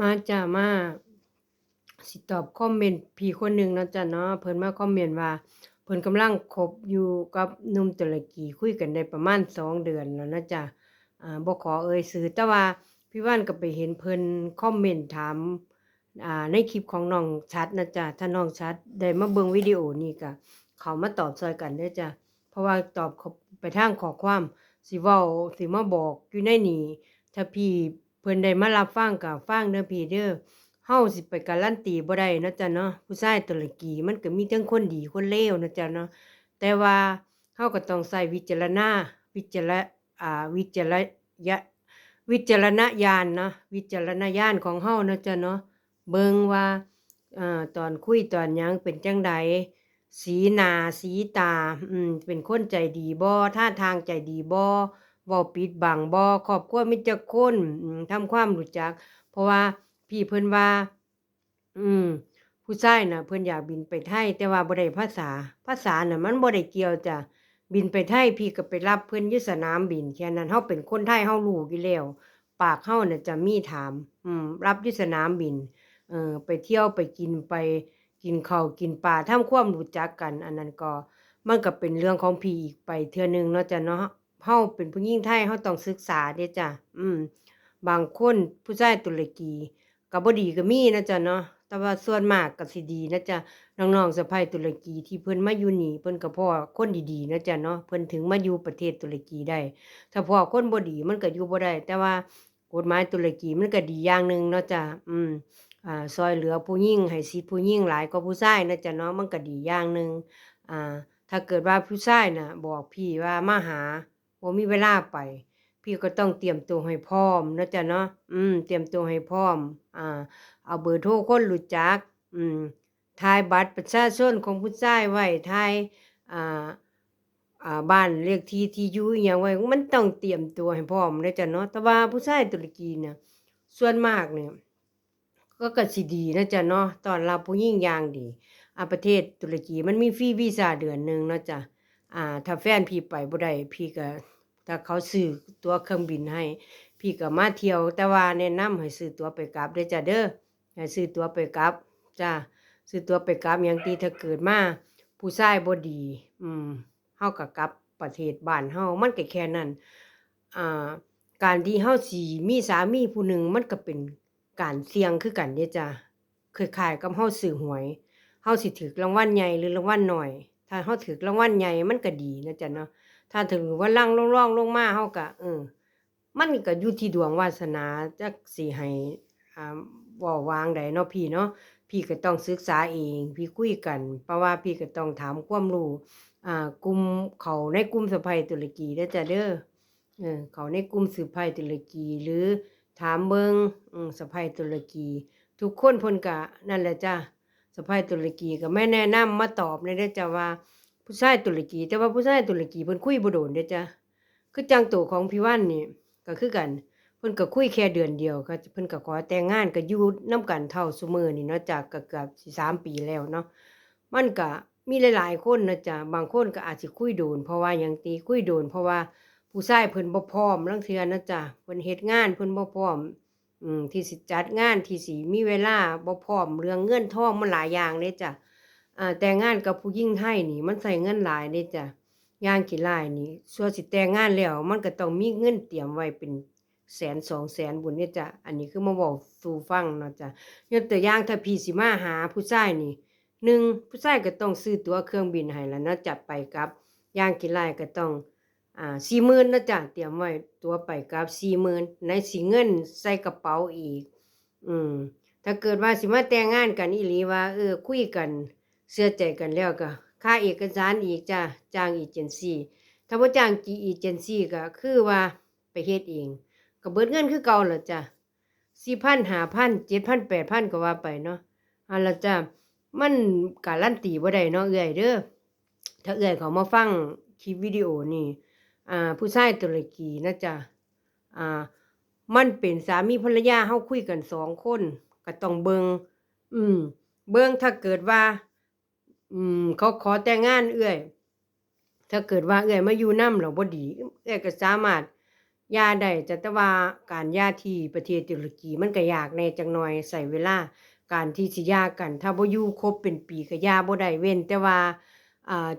มาจ้ะมาสิตอบคอมเมนต์พี่คนหนึ่งเนาะจ้ะเนาะเพิ่นมาคอมเมนต์ว่าเพิ่นกำลังคบอยู่กับหนุ่มตุรกีคุยกันได้ประมาณ2 เดือนแล้วนะจ้ะบ่ขอเอ่ยชื่อแต่ว่าพี่ว่านก็ไปเห็นเพิ่นคอมเมนต์ถามในคลิปของน้องชัดนะจ้ะถ้าน้องชัดได้มาเบิ่งวิดีโอนี้ก็เข้ามาตอบช่วยกันเด้อจ้ะเพราะว่าตอบเขาไปทางข้อความสิเว้าสิมาบอกอยู่ในนี้ถ้าพี่เพิ่นได้มารับฟังก็ฟังเด้อพี่เด้อ เฮาสิไปการันตีบ่ได้เนาะจ้ะเนาะผู้ชายตุรกีมันก็มีทั้งคนดีคนเลวเนาะจ้ะเนาะแต่ว่าเฮาก็ต้องใช้วิจารวิจารยะวิจารณญาณเนาะวิจารณญาณของเฮาเนาะจ้ะเนาะเบิ่งว่าตอนคุยตอนหยังเป็นจั่งใดสีหน้าสีตาเป็นคนใจดีบ่ท่าทางใจดีบ่เว้าปิดบังบ่ครอบครัวมีจักคนทำความรู้จัก เพราะว่าพี่เพิ่นว่าอืมผู้ชายน่ะเพิ่นอยากบินไปไทยแต่ว่าบ่ได้ภาษาน่ะมันบ่ได้เกี่ยวจ้ะบินไปไทยพี่ก็ไปรับเพิ่นอยู่สนามบินแค่นั้นเฮาเป็นคนไทยเฮารู้อยู่แล้วปากเฮาน่ะจะมีถามรับอยู่สนามบินไปเที่ยวไปกินไปกินข้าวกินปลาทำความรู้จักกันอันนั้นก็มันก็เป็นเรื่องของพี่อีกไปเทื่อหนึ่งเนาะจ้ะเนาะเฮาเป็นผู้หญิงไทยเฮาต้องศึกษาเด้จ้ะบางคนผู้ชายตุรกีก็บ่ดีก็มีนะจ๊ะเนาะแต่ว่าส่วนมากก็สิดีนะจ๊ะน้องๆสะใภ้ตุรกีที่เพิ่นมาอยู่นี่เพิ่นก็พ้อคนดีๆนะจ๊ะเนาะเพิ่นถึงมาอยู่ประเทศตุรกีได้ถ้าพ้อคนบ่ดีมันก็อยู่บ่ได้แต่ว่ากฎหมายตุรกีมันก็ดีอย่างหนึ่งเนาะจ๊ะช่วยเหลือผู้หญิงให้สิทธิ์ผู้หญิงหลายกว่าผู้ชายนะจ๊ะเนาะมันก็ดีอย่างหนึ่งอ่าถ้าเกิดว่าผู้ชายน่ะบอกพี่ว่ามาหาบ่มีเวลาไป พี่ก็ต้องเตรียมตัวให้พร้อมเนาะจ๊ะเนาะเตรียมตัวให้พร้อมอ่าเอาเบอร์โทรคนรู้จักอืมถ่ายบัตรประชาชนของผู้ชายไว้ถ่ายอ่าบ้านเลขที่ที่อยู่อิหยังไว้มันต้องเตรียมตัวให้พร้อมเด้อจ้ะเนาะแต่ว่าผู้ชายตุรกีน่ะส่วนมากเนี่ยก็สิดีนะจ๊ะเนาะต้อนรับผู้หญิงอย่างดีประเทศตุรกีมันมีฟรีวีซาเดือนหนึ่งเนาะจ๊ะถ้าแฟนพี่ไปบ่ได้พี่ก็ ถ้าเขาซื้อตั๋วเครื่องบินให้พี่ก็มาเที่ยวแต่ว่าแนะนำให้ซื้อตั๋วไปกลับเด้อจ้ะเด้อให้ซื้อตั๋วไปกลับจ้ะซื้อตั๋วไปกลับหยังติถ้าเกิดมาผู้ชายบ่ดีเฮาก็กลับประเทศบ้านเฮามันก็แค่นั้นอ่าการที่เฮาสิมีสามีผู้หนึ่งมันก็เป็นการเสี่ยงคือกันเดะจ้ะคล้ายๆกับเฮาซื้อหวยเฮาสิถูกรางวัลใหญ่หรือรางวัลน้อยถ้าเฮาถูกรางวัลใหญ่มันก็ดีนะจ๊ะเนาะ ถ้าถึงว่าลังร่องๆลงมาเฮาก็มันก็อยู่ที่ดวงวาสนาจักสิให้อ่าเว้าวางใดเนาะพี่เนาะพี่ก็ต้องศึกษาเองพี่คุยกันเพราะว่าพี่ก็ต้องถามความรู้กลุ่มเขาในกลุ่มสะใภ้ตุรกีเด้อจ้ะเด้อเขาในกลุ่มสะใภ้ตุรกีหรือถามเบิ่งสะใภ้ตุรกีทุกคนเพิ่นก็นั่นแหละจ้ะสะใภ้ตุรกีก็ไม่แนะนำมาตอบเลยเด้อจ้ะว่า ผู้ชายตุรกีแต่ว่าผู้ชายตุรกีเพิ่นคุยบ่โดนเด้อจ้ะคือจังโตของพี่วันนี่ก็คือกันเพิ่นก็คุยแค่เดือนเดียวก็เพิ่นก็ขอแต่งงานก็อยู่นำกันเท่าซุมื้อนี่เนาะจ้ะก็เกือบสิ3 ปีแล้วเนาะมันก็มีหลายๆคนนะจ้ะบางคนก็อาจสิคุยโดนเพราะว่าหยังติคุยโดนเพราะว่าผู้ชายเพิ่นบ่พร้อมลางเทื่อนะจ้ะเพิ่นเฮ็ดงานเพิ่นบ่พร้อมที่สิจัดงานที่สิมีเวลาบ่พร้อมเรื่องเงินทองมันหลายอย่างเด้จ้ะ แต่งงานกับผู้หญิงไทยนี่มันใช้เงินหลายเด้จ้ะอย่างขี้ร้ายนี่สั่วสิแต่งงานแล้วมันก็ต้องมีเงินเตรียมไว้เป็นแสน200,000พู้นเด้จ้ะอันนี้คือมาเว้าสู่ฟังเนาะจ้ะยกตัวอย่างถ้าพี่สิมาหาผู้ชายนี่1ผู้ชายก็ต้องซื้อตั๋วเครื่องบินให้ล่ะเนาะจ้ะไปกลับอย่างขี้ร้ายก็ต้อง40,000เนาะจ้ะเตรียมไว้ตั๋วไปกลับ40,000ไหนสิเงินใส่กระเป๋าอีกอืม ถ้าเกิดว่าสิมาแต่งงานกันอีหลีว่าคุยกันเชื่อใจกันแล้วก็ค่าเอกสารอีกจ้ะจ้างเอเจนซีถ้าบ่จ้างเอเจนซีก็คือว่าไปเฮ็ดเองก็เบิดเงินคือเก่าล่ะจ้ะ4,000 5,000 7,000 8,000ก็ว่าไปเนาะอันล่ะจ้ะมันการันตีบ่ได้เนาะเอื้อยเด้อถ้าเอื้อยเขามาฟังคลิปวิดีโอนี่ผู้ชายตุรกีนะจ้ะอ่า มันเป็นสามีภรรยาเฮาคุยกัน2 คนก็ต้องเบิ่งอืมเบิ่งถ้าเกิดว่าเขาขอแต่งงานเอื้อยถ้าเกิดว่าเอื้อยมาอยู่นำแล้วบ่ดีเอื้อยก็สามารถ หย่าได้จ้ะแต่ว่าการหย่าที่ประเทศตุรกีมันก็ยากแหน่จักหน่อยใช้เวลาการที่สิหย่ากันถ้าบ่อยู่ครบเป็นปีก็หย่าบ่ได้เว้นแต่ว่า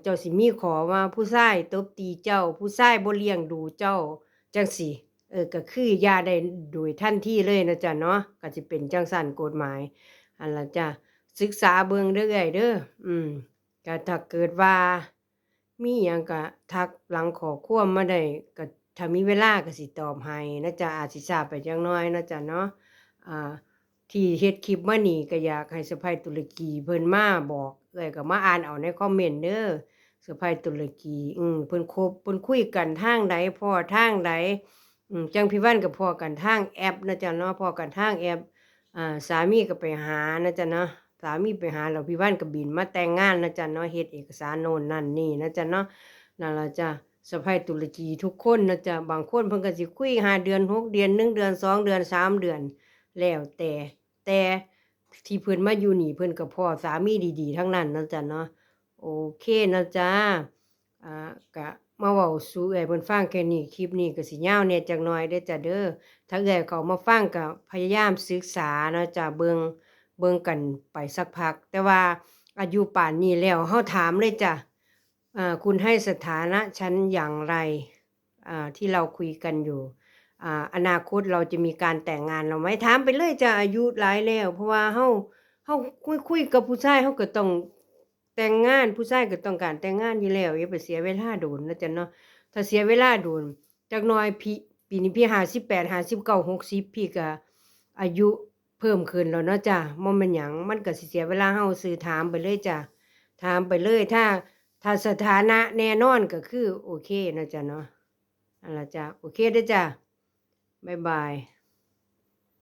เจ้าสิมีขอว่าผู้ชายตบตีเจ้าผู้ชายบ่เลี้ยงดูเจ้าจังซี้ก็คือหย่าได้โดยทันทีเลยนะจ๊ะเนาะก็สิเป็นจั่งซั้นกฎหมายนั่นล่ะจ้ะศึกษาเบิ่งเด้อเอื้อยเด้อก็ถ้าเกิดว่ามีหยังก็ทักหลังข้อความมาได้ก็ถ้ามีเวลาก็สิตอบให้นะจ๊ะอาจสิช้าไปจักหน่อยเนาะจ๊ะเนาะอ่าที่เฮ็ดคลิปมานี่ก็อยากให้สะใภ้ตุรกีเพิ่นมาบอกเอื้อยก็มาอ่านเอาในคอมเมนต์เด้อสะใภ้ตุรกีเพิ่นคบเพิ่นคุยกันทางใดพ้อทางใดจังพี่วันก็พ้อกันทางแอปนะจ๊ะเนาะพ้อกันทางแอปสามีก็ไปหานะจ๊ะเนาะ สามีไปหาแล้วพี่ว่านก็บินมาแต่งงานนะจ๊ะเนาะเฮ็ดเอกสารโน่นนั่นนี่นะจ๊ะเนาะนั่นล่ะจ้ะสะใภ้ตุรกีทุกคนนะจ๊ะบางคนเพิ่นก็สิคุย5เดือน6เดือน1เดือน2เดือน3เดือนแล้วแต่ที่เพิ่นมาอยู่นี่เพิ่นก็พ้อสามีดีๆทั้งนั้นเนาะจ๊ะเนาะโอเคนะจ๊ะก็มาเว้าสู่เอื้อยเพิ่นฟังแค่นี้คลิปนี้ก็สิยาวแหน่จักหน่อยเด้อจ้ะเด้อถ้าเอื้อยเข้ามาฟังก็พยายามศึกษาเนาะจ้ะเบิ่งกันไปสักพักแต่ว่าอายุป่านนี้แล้วเฮาถามเลยจ้ะคุณให้สถานะฉันอย่างไรที่เราคุยกันอยู่อนาคตเราจะมีการแต่งงานเราไหมถามไปเลยจ้ะอายุหลายแล้วเพราะว่าเฮาคุยกับผู้ชายเฮาก็ต้องแต่งงานผู้ชายก็ต้องการแต่งงานอยู่แล้วอย่าไปเสียเวลาโดนนะจ๊ะเนาะถ้าเสียเวลาโดนจักหน่อยปีนี้พี่58 59 60พี่ก็อายุ เพิ่มขึ้นแล้วเนาะจ้ะบ่แม่นหยังมันก็สิเสียเวลาเฮาซื้อถามไปเลยจ้ะถามไปเลยถ้าสถานะแน่นอนก็คือโอเคนะจ๊ะเนาะนั่นล่ะจ้ะโอเคเด้อจ้ะบ๊ายบาย